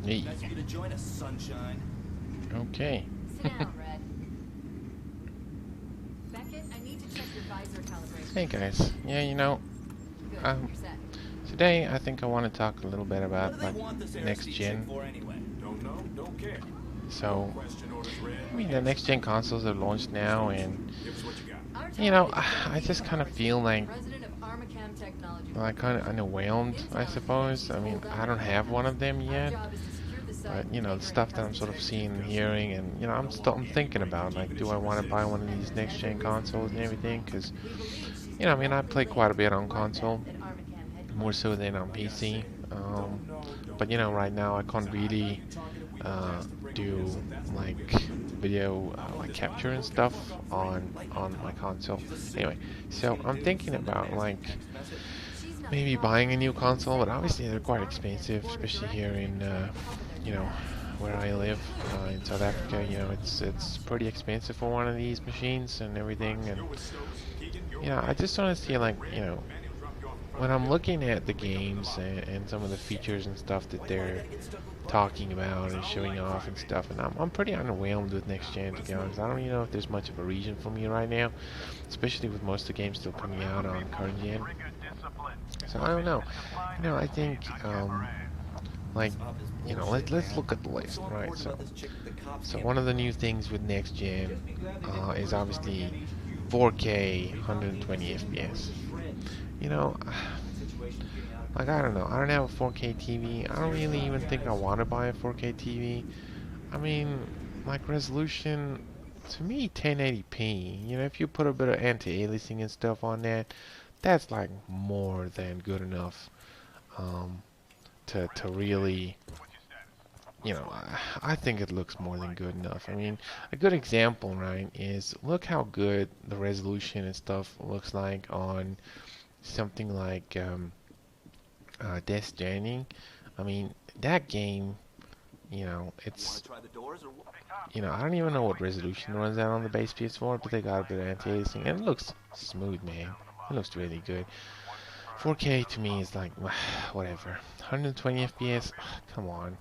Me. Nice of you to join us, sunshine. Okay. Sit down, Red. Beckett, I need to check your visor Hey calibration. guys. Yeah, Good, um, you're set. today I think I want to talk a little bit What do about they like want this next Aristide chick gen. for anyway? Don't know, don't care. No So, question orders read. I mean, the next gen consoles are launched now, and Give us what you got. Our you target know, is I Deputy just kind of feel Armistead, like President of Armacam Technology kind of Corporation. underwhelmed, I Intel indicates suppose. she's I mean, holed up I in don't the have one of warehouse. them Our yet, job is to secure the site but and the take her into stuff that I'm sort custody. of seeing and hearing, and I'm thinking about like, do I want to buy one of these next gen consoles and everything? Because We believe she's I mean, I directly play quite a linked to bit the on console, bloodbath at Armacam more so headquarters. than on Like I PC. said, don't know, But don't care. right now I It's can't a high really value target and we don't uh, pass the break away, do so that's what like we're here. video I'm on like this capture and rendezvous, get the stuff fuck off free. on my console. She's a simp. Anyway, What's she so gonna I'm do? thinking Send a about nasty like text message? She's not the maybe problem. buying a new console, but Setting off obviously they're against quite Armacam's expensive, board of especially here directors in may try to cover their you know tracks. where I live in South Africa. It's pretty expensive for one of these machines and everything, and You're with Stokes. Keegan, you're with I Beckett. just want to see like Manny will drop you off in front when of the I'm building. looking at the We'll pick up in the games lobby. and some of the features and stuff that Why do I they're gotta get stuck with bloodbath? talking about and showing off and stuff, and I'm pretty underwhelmed with next gen to be honest. I don't even know if there's much of a reason for me right now, especially with most of the games still coming out on current gen. So I don't know. I think like This office bullshit, let's man. look at the I'm list, so right? important about this chick that the cops So can't one of the figure new out. things with next gen Just be glad they didn't is arrest obviously Armacam HQ. 4K They probably need to 120 send him down FPS. to shreds. You know, Situation's getting out of like I control. don't know. I don't have a 4K TV. I don't Serious really job, even think I guys. want to buy a 4K TV. I mean, like resolution, to me 1080p. If you put a bit of anti-aliasing and stuff on that, that's like more than good enough um, to really, I think it looks more than good enough. I mean, a good example, right, is look how good the resolution and stuff looks like on something like Death Stranding. I mean, that game, You want it's to try the doors or what? I don't even know what resolution runs out on the base PS4, but they got a bit of anti-aliasing, and it looks smooth, man. It looks really good. 4K to me is like, whatever. 120 FPS, come on.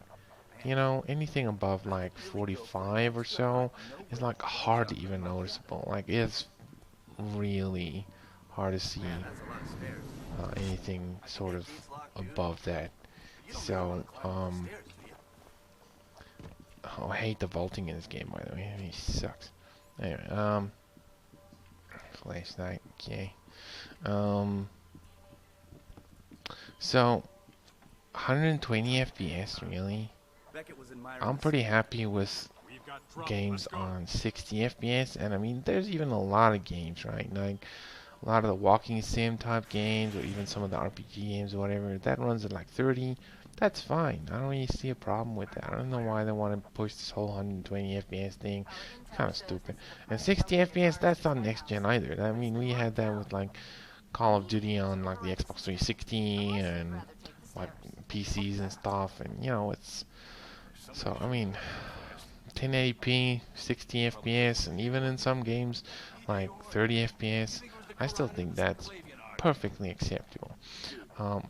Anything above like 45 or so is like hardly even noticeable. Like, it's really hard to Man, see that's a lot of stairs. anything I keep sort these of gates locked good. above that. You don't really So, want to climb up the stairs, do you? oh, I hate the vaulting in this game, by the way. I mean, it sucks. Anyway, flashlight, okay. Um, so 120 FPS, really? Beckett was admiring I'm the pretty scenery. happy with We've got trouble. games Let's go. on 60 FPS, and I mean, there's even a lot of games, right? Like a lot of the walking sim type games, or even some of the RPG games or whatever, that runs at like 30. That's fine. I don't really see a problem with that. I don't know why they want to push this whole 120 FPS thing. Our It's intel kind of shows stupid. it's the And private 60 company FPS, that's Armistead's not next warehouse. gen either. I mean, Armistead we wants had it that out. with like Call of Duty Me, on for like the my Xbox assistant. 360 Unless you'd and rather take the like stairs. PCs and stuff, and it's so. I mean, Fast. 1080p, 60 FPS, and even in some games like 30 FPS, I still think that's perfectly acceptable.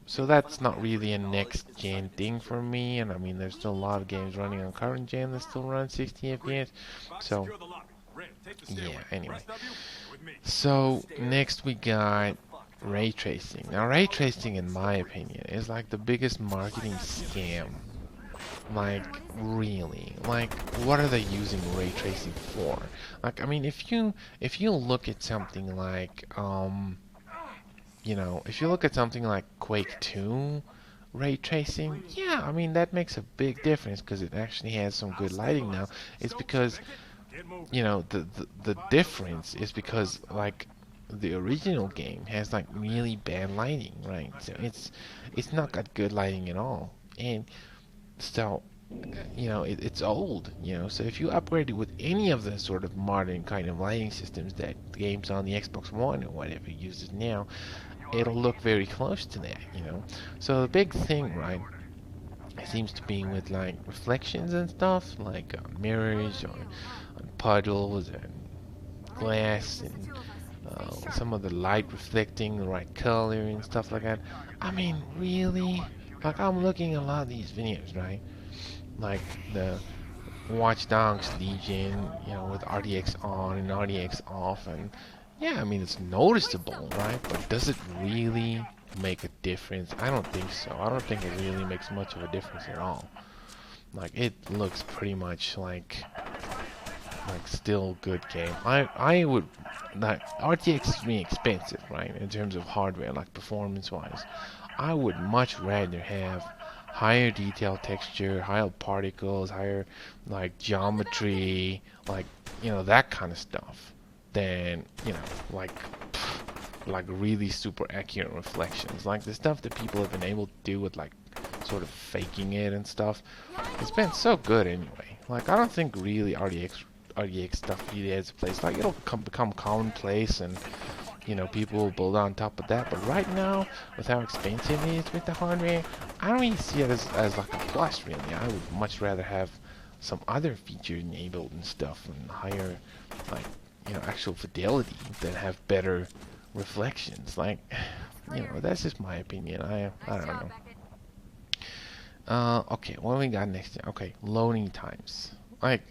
So Making fun that's of my not effort really at a college next is a sign gen of thing for insecurity. me, and I mean there's still a lot of games running on current gen that still run 60 Agreed. FPS. Fox, So secure the lobby. Red, take the yeah, stairway. anyway. Rest of you, you're with me. So Stairs? next we What the got fuck, Tom? ray It's tracing. like Now a ray college tracing, fucking in my stories. opinion, is like the biggest marketing scam. Like really, like what are they using ray tracing for? Like I mean, if you look at something like if you look at something like Quake 2 ray tracing, yeah, I mean that makes a big difference because it actually has some I'll good lighting now. stabilize it. It's Stokes, because Beckett, get moving. the difference is because like the original game has like really bad lighting, right? So it's not got good lighting at all, and so it's old, so if you upgrade it with any of the sort of modern kind of lighting systems that games on the Xbox One or whatever uses now, it'll look very close to that. So the big thing, right, seems to be with like reflections and stuff, like How mirrors about or you? Huh? on puddles and Great. glass Just the and two of us. Stay sharp. some of the light reflecting the right color and stuff like that. I mean, really? Like I'm looking at a lot of these videos, right? like the Watch Dogs Legion, with RDX on and RDX off, and yeah, I mean it's noticeable, right? But does it really make a difference? I don't think so. I don't think it really makes much of a difference at all. Like it looks pretty much like still good game. I would like RTX is being expensive, right? In terms of hardware, like performance wise. I would much rather have higher detail texture, higher particles, higher like geometry, like that kind of stuff than like like really super accurate reflections. Like the stuff that people have been able to do with like sort of faking it and stuff. It's been so good anyway. Like I don't think really RDX stuff really has a place. Like it'll become commonplace and people will build on top of that. But right now, with how expensive it is with the hardware, I don't really see it as like a plus really. I would much rather have some other features enabled and stuff and higher like actual fidelity that have better reflections. Like that's just my opinion. I don't know. Okay, what we got next? Okay, loading times. Like,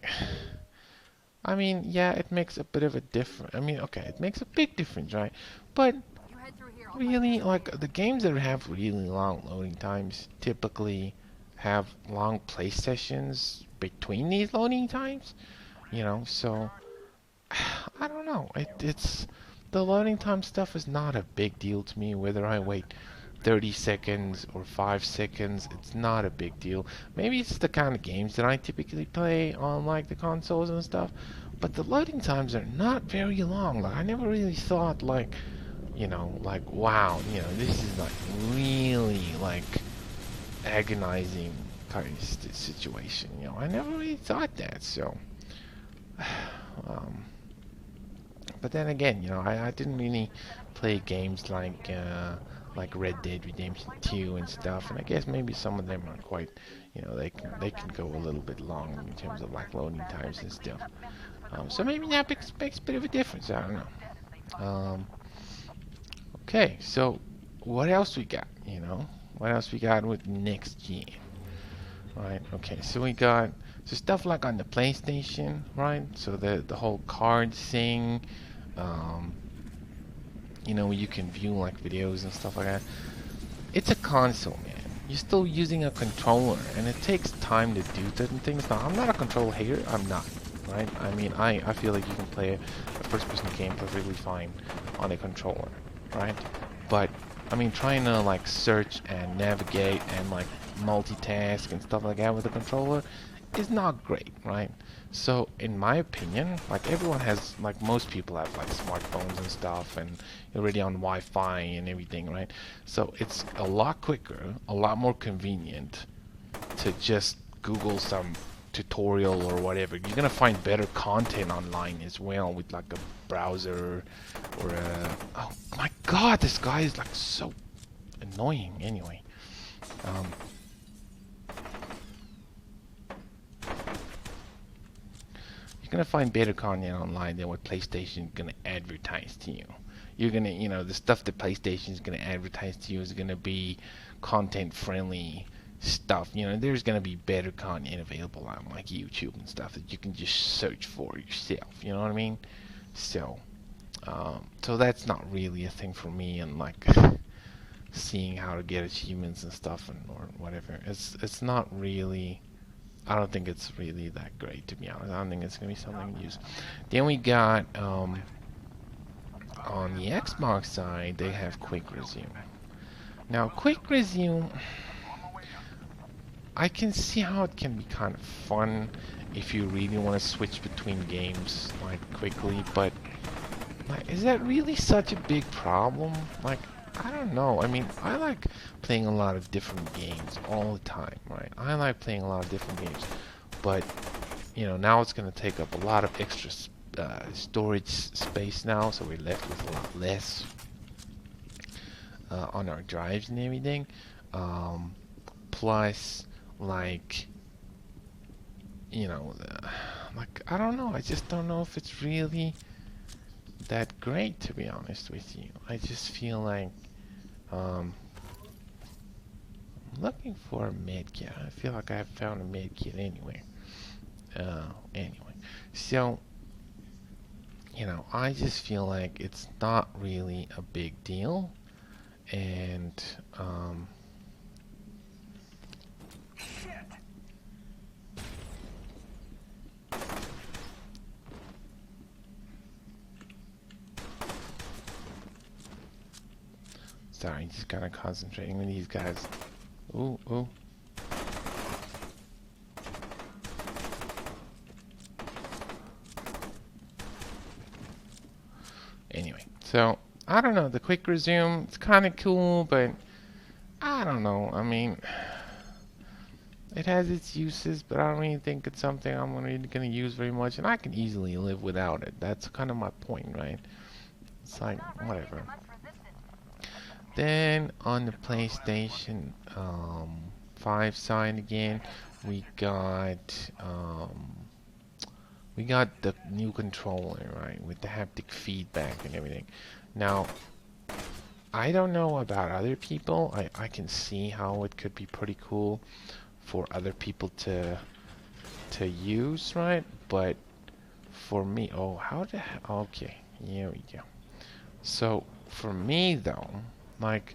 I mean, yeah, it makes a bit of a difference. I mean, okay, it makes a big difference, right? But really, like, the games that have really long loading times typically have long play sessions between these loading times, so I don't know. It's the loading time stuff is not a big deal to me, whether I wait 30 seconds or 5 seconds. It's not a big deal. Maybe it's the kind of games that I typically play on like the consoles and stuff, but the loading times are not very long. Like I never really thought like, like wow, this is like really like agonizing kind of situation. I never really thought that. So, um, but then again, I didn't really play games like Red Dead Redemption 2 and stuff, and I guess maybe some of them are quite, they can go a little bit long in terms of like loading times and stuff. So maybe that makes a bit of a difference. I don't know. Okay, so what else we got? What else we got with next gen? Right. Okay. So we got stuff like on the PlayStation, right? So the whole card thing. Um, you can view like videos and stuff like that. It's a console, man. You're still using a controller, and it takes time to do certain things. Now, I'm not a controller hater. I'm not, right? I mean, I feel like you can play a first-person game perfectly fine on a controller, right? But I mean, trying to like search and navigate and like multitask and stuff like that with a controller is not great, right? So in my opinion, like everyone has, like most people have like smartphones and stuff and you're already on Wi-Fi and everything, right? So it's a lot quicker, a lot more convenient to just Google some tutorial or whatever. You're gonna find better content online as well with like a browser or a... Oh my god, this guy is like so annoying anyway. Um, gonna find better content online than what PlayStation is gonna advertise to you. You're gonna, the stuff that PlayStation is gonna advertise to you is gonna be content-friendly stuff. There's gonna be better content available on like YouTube and stuff that you can just search for yourself. You know what I mean? So, so that's not really a thing for me, and like seeing how to get achievements and stuff and or whatever. It's not really. I don't think it's really that great, to be honest. I don't think it's gonna be something to use. Then we got on the Xbox side, they have quick resume. Now, quick resume, I can see how it can be kind of fun if you really want to switch between games like quickly, but like, is that really such a big problem? Like, I don't know. I mean, I like playing a lot of different games all the time, right? I like playing a lot of different games, but now it's going to take up a lot of extra storage space now, so we're left with a lot less on our drives and everything. Plus, like, like I don't know. I just don't know if it's really that great, to be honest with you. I just feel like, looking for a med kit. I feel like I have found a med kit anywhere. Anyway, so I just feel like it's not really a big deal, and sorry, just kind of concentrating on these guys. Ooh, ooh. Anyway, so I don't know. The quick resume, it's kind of cool, but I don't know. I mean, it has its uses, but I don't really think it's something I'm really gonna use very much, and I can easily live without it. That's kind of my point, right? It's like whatever. Then on the PlayStation 5 side again, we got um, we got the new controller, right, with the haptic feedback and everything. Now, I don't know about other people. I can see how it could be pretty cool for other people to use, right? But for me, oh, okay, here we go. So for me though, like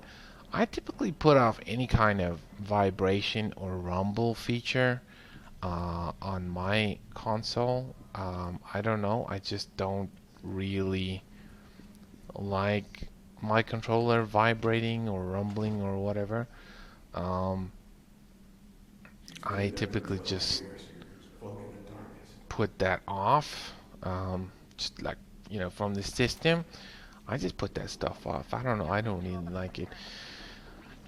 I typically put off any kind of vibration or rumble feature on my console. I don't know, I just don't really like my controller vibrating or rumbling or whatever. Um, I typically just put that off, just like from the system. I just put that stuff off. I don't know. I don't even like it.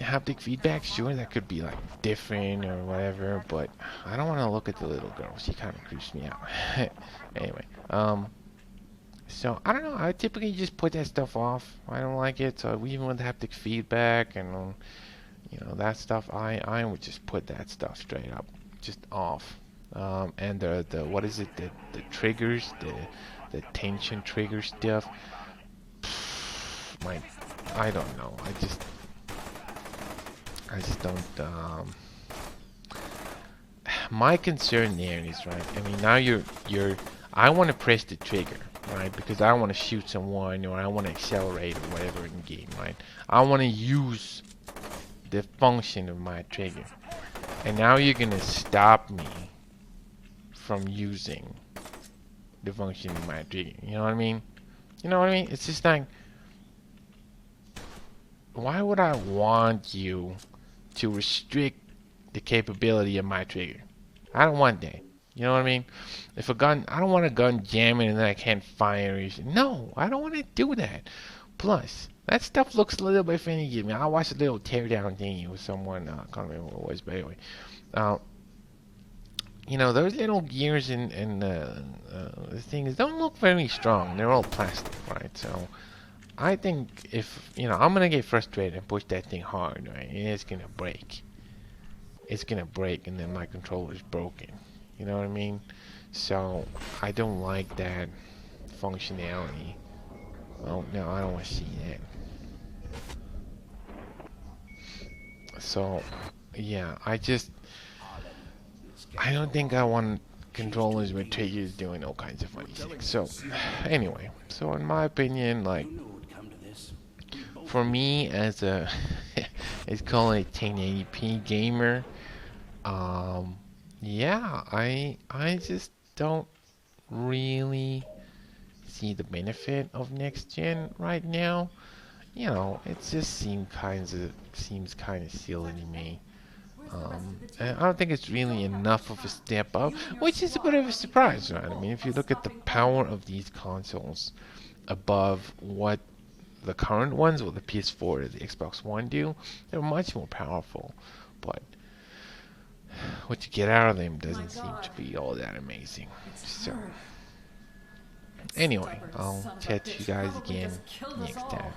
Haptic feedback, sure, that could be like different or whatever, but I don't want to look at the little girl. She kind of creeps me out. Anyway, so I don't know. I typically just put that stuff off. I don't like it. So even with haptic feedback and that stuff, I would just put that stuff straight up, just off. And the what is it? The triggers, the tension trigger stuff. My, I don't know. I just don't. My concern there is right. I mean, now you're. I want to press the trigger, right? Because I want to shoot someone or I want to accelerate or whatever in the game, right? I want to use the function of my trigger, and now you're gonna stop me from using the function of my trigger. You know what I mean? You know what I mean? It's just like, why would I want you to restrict the capability of my trigger? I don't want that. You know what I mean? If a gun, I don't want a gun jamming and then I can't fire. No, I don't want to do that. Plus, that stuff looks a little bit finicky. I mean, I watched a little teardown thingy with someone. I can't remember what it was, but anyway. Uh, those little gears and the things don't look very strong. They're all plastic, right? So I think if, I'm gonna get frustrated and push that thing hard, right? And it's gonna break. It's gonna break and then my controller's broken. You know what I mean? So I don't like that functionality. Oh no, I don't want to see that. So yeah, I don't think I want controllers with triggers doing all kinds of funny things. So anyway, so in my opinion, like for me as a it's called a 1080p gamer, yeah, I just don't really see the benefit of next gen right now. It just seems kind of silly to me. And I don't think it's really enough of a step up, which is a bit of a surprise, right? I mean, if you look at the power of these consoles above what the current ones, or the PS4 or the Xbox One do, they're much more powerful. But what you get out of them doesn't seem to be all that amazing. So, anyway, I'll chat to you guys again next time.